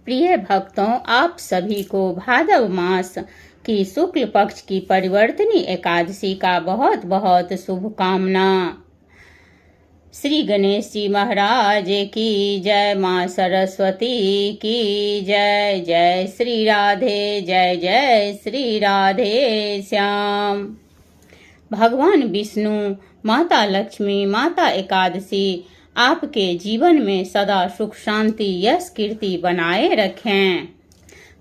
प्रिय भक्तों, आप सभी को भाद्र मास की शुक्ल पक्ष की परिवर्तनी एकादशी का बहुत बहुत शुभकामना। श्री गणेश जी महाराज की जय, माँ सरस्वती की जय। जय श्री राधे, जय जय श्री राधे श्याम। भगवान विष्णु, माता लक्ष्मी, माता एकादशी आपके जीवन में सदा सुख शांति यश कीर्ति बनाए रखें।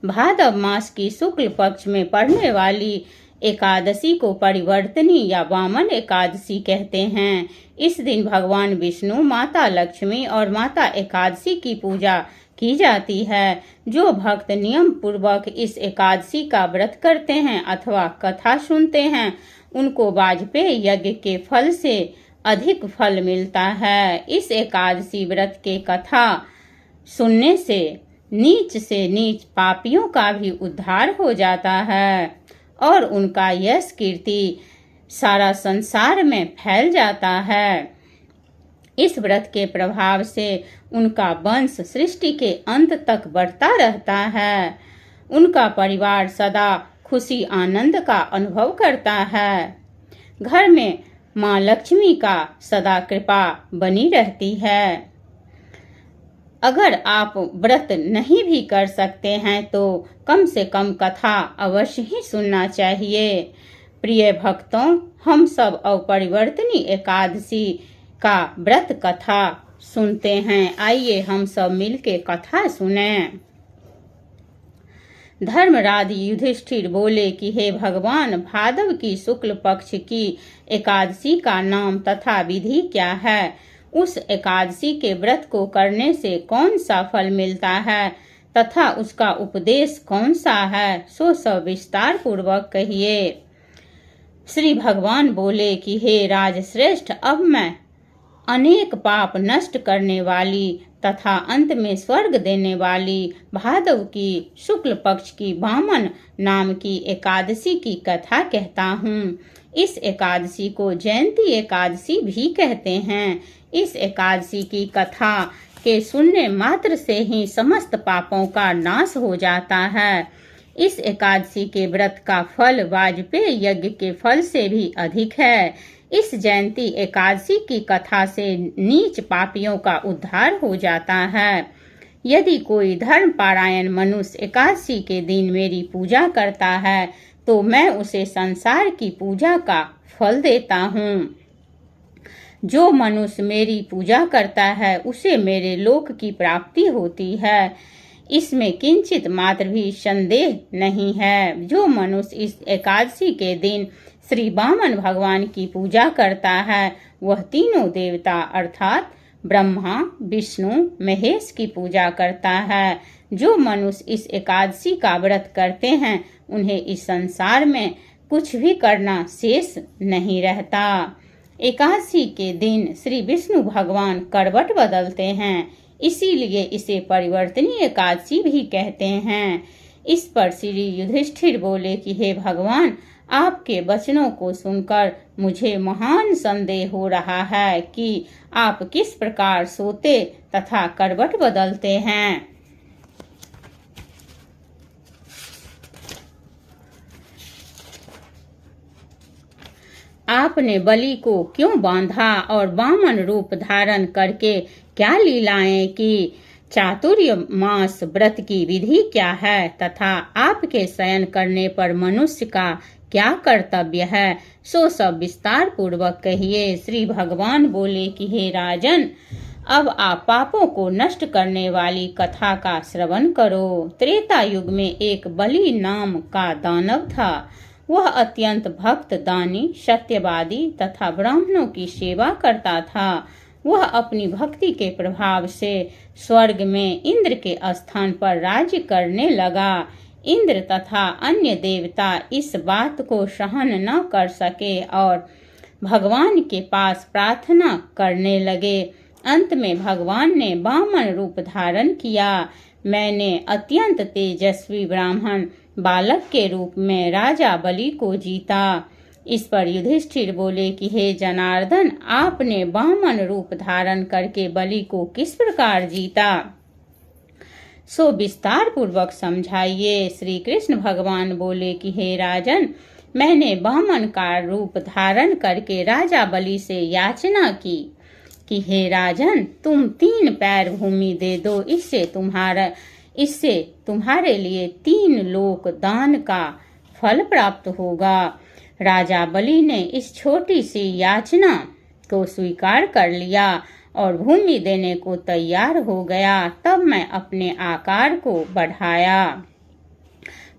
भाद्र मास की शुक्ल पक्ष में पड़ने वाली एकादशी को परिवर्तनी या वामन एकादशी कहते हैं। इस दिन भगवान विष्णु, माता लक्ष्मी और माता एकादशी की पूजा की जाती है। जो भक्त नियम पूर्वक इस एकादशी का व्रत करते हैं अथवा कथा सुनते हैं, उनको वाजपेय यज्ञ के फल से अधिक फल मिलता है। इस एकादशी व्रत के कथा सुनने से नीच पापियों का भी उद्धार हो जाता है और उनका यश कीर्ति सारा संसार में फैल जाता है। इस व्रत के प्रभाव से उनका वंश सृष्टि के अंत तक बढ़ता रहता है। उनका परिवार सदा खुशी आनंद का अनुभव करता है। घर में माँ लक्ष्मी का सदा कृपा बनी रहती है। अगर आप व्रत नहीं भी कर सकते हैं तो कम से कम कथा अवश्य ही सुनना चाहिए। प्रिय भक्तों, हम सब अपरिवर्तनी एकादशी का व्रत कथा सुनते हैं। आइए हम सब मिलके कथा सुनें। धर्मराज युधिष्ठिर बोले कि हे भगवान, भाद्र की शुक्ल पक्ष की एकादशी का नाम तथा विधि क्या है? उस एकादशी के व्रत को करने से कौन सा फल मिलता है तथा उसका उपदेश कौन सा है, सो सब विस्तार पूर्वक कहिए। श्री भगवान बोले कि हे राजश्रेष्ठ, अब मैं अनेक पाप नष्ट करने वाली तथा अंत में स्वर्ग देने वाली भाद्र की शुक्ल पक्ष की वामन नाम की एकादशी की कथा कहता हूँ। इस एकादशी को जयंती एकादशी भी कहते हैं। इस एकादशी की कथा के सुनने मात्र से ही समस्त पापों का नाश हो जाता है। इस एकादशी के व्रत का फल वाजपेय यज्ञ के फल से भी अधिक है। इस जयंती एकादशी की कथा से नीच पापियों का उद्धार हो जाता है। यदि कोई धर्म पारायण मनुष्य एकादशी के दिन मेरी पूजा करता है तो मैं उसे संसार की पूजा का फल देता हूँ। जो मनुष्य मेरी पूजा करता है उसे मेरे लोक की प्राप्ति होती है। इसमें किंचित मात्र भी संदेह नहीं है। जो मनुष्य इस एकादशी के दिन श्री वामन भगवान की पूजा करता है वह तीनों देवता अर्थात ब्रह्मा, विष्णु, महेश की पूजा करता है। जो मनुष्य इस एकादशी का व्रत करते हैं उन्हें इस संसार में कुछ भी करना शेष नहीं रहता। एकादशी के दिन श्री विष्णु भगवान करवट बदलते हैं, इसीलिए इसे परिवर्तनी एकादशी भी कहते हैं। इस पर श्री युधिष्ठिर बोले कि हे भगवान, आपके वचनों को सुनकर मुझे महान संदेह हो रहा है कि आप किस प्रकार सोते तथा करवट बदलते हैं। आपने बलि को क्यों बांधा और वामन रूप धारण करके क्या लीलाएं की? चातुर्य मास व्रत की विधि क्या है तथा आपके शयन करने पर मनुष्य का क्या कर्तव्य है, सो सब विस्तार पूर्वक कहिए। श्री भगवान बोले कि हे राजन, अब आप पापों को नष्ट करने वाली कथा का श्रवण करो। त्रेता युग में एक बलि नाम का दानव था। वह अत्यंत भक्त, दानी, सत्यवादी तथा ब्राह्मणों की सेवा करता था। वह अपनी भक्ति के प्रभाव से स्वर्ग में इंद्र के स्थान पर राज्य करने लगा। इंद्र तथा अन्य देवता इस बात को सहन न कर सके और भगवान के पास प्रार्थना करने लगे। अंत में भगवान ने वामन रूप धारण किया। मैंने अत्यंत तेजस्वी ब्राह्मण बालक के रूप में राजा बलि को जीता। इस पर युधिष्ठिर बोले कि हे जनार्दन, आपने वामन रूप धारण करके बलि को किस प्रकार जीता? सो विस्तार पूर्वक समझाइए। श्री कृष्ण भगवान बोले कि हे राजन, मैंने वामन का रूप धारण करके राजा बलि से याचना की कि हे राजन, तुम 3 पैर भूमि दे दो, इससे तुम्हारे लिए 3 लोक दान का फल प्राप्त होगा। राजा बलि ने इस छोटी सी याचना को स्वीकार कर लिया और भूमि देने को तैयार हो गया। तब मैं अपने आकार को बढ़ाया।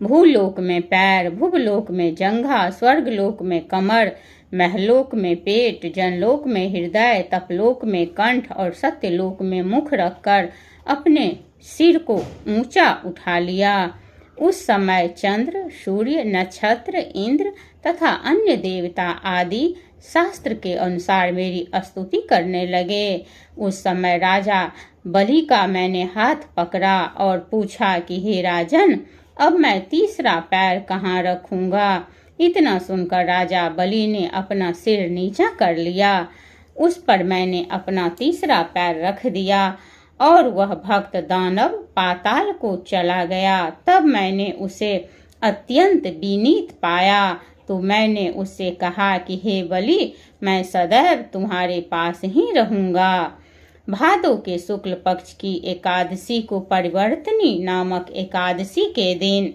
भूलोक में पैर, भुवलोक में जंघा, स्वर्गलोक में कमर, महलोक में पेट, जनलोक में हृदय, तपलोक में कंठ और सत्यलोक में मुख रखकर अपने सिर को ऊंचा उठा लिया। उस समय चंद्र, सूर्य, नक्षत्र, इंद्र तथा अन्य देवता आदि शास्त्र के अनुसार मेरी स्तुति करने लगे। उस समय राजा बलि का मैंने हाथ पकड़ा और पूछा कि हे राजन, अब मैं तीसरा पैर कहाँ रखूंगा। इतना सुनकर राजा बलि ने अपना सिर नीचा कर लिया। उस पर मैंने अपना तीसरा पैर रख दिया और वह भक्त दानव पाताल को चला गया। तब मैंने उसे अत्यंत विनीत पाया तो मैंने उससे कहा कि हे बलि, मैं सदैव तुम्हारे पास ही रहूंगा। भादो के शुक्ल पक्ष की एकादशी को परिवर्तनी नामक एकादशी के दिन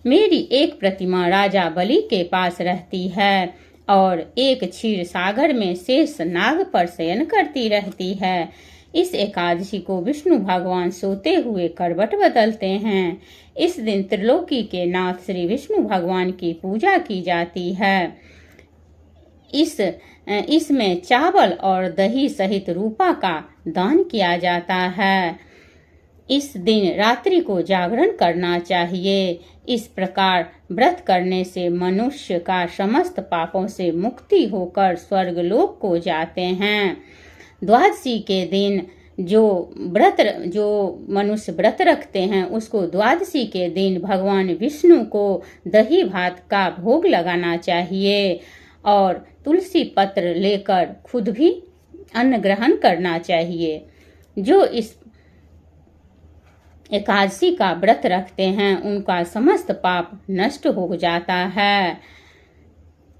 मेरी एक प्रतिमा राजा बलि के पास रहती है और एक क्षीर सागर में शेष नाग पर शयन करती रहती है। इस एकादशी को विष्णु भगवान सोते हुए करवट बदलते हैं। इस दिन त्रिलोकी के नाथ श्री विष्णु भगवान की पूजा की जाती है। इसमें चावल और दही सहित रूपा का दान किया जाता है। इस दिन रात्रि को जागरण करना चाहिए। इस प्रकार व्रत करने से मनुष्य का समस्त पापों से मुक्ति होकर स्वर्गलोक को जाते हैं। द्वादशी के दिन जो मनुष्य व्रत रखते हैं उसको द्वादशी के दिन भगवान विष्णु को दही भात का भोग लगाना चाहिए और तुलसी पत्र लेकर खुद भी अन्न ग्रहण करना चाहिए। जो इस एकादशी का व्रत रखते हैं उनका समस्त पाप नष्ट हो जाता है।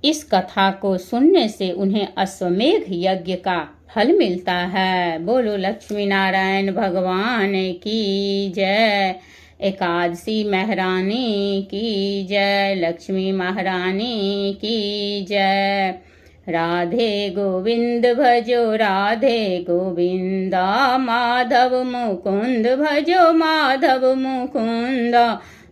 इस कथा को सुनने से उन्हें अश्वमेघ यज्ञ का फल मिलता है। बोलो लक्ष्मी नारायण भगवान की जय। एकादशी महारानी की जय। लक्ष्मी महारानी की जय। राधे गोविंद भजो राधे गोविंदा, माधव मुकुंद भजो माधव मुकुंदा।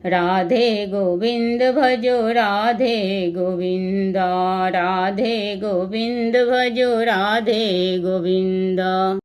राधे गोविंद भजो राधे गोविंदा, राधे गोविंद भजो राधे गोविंदा।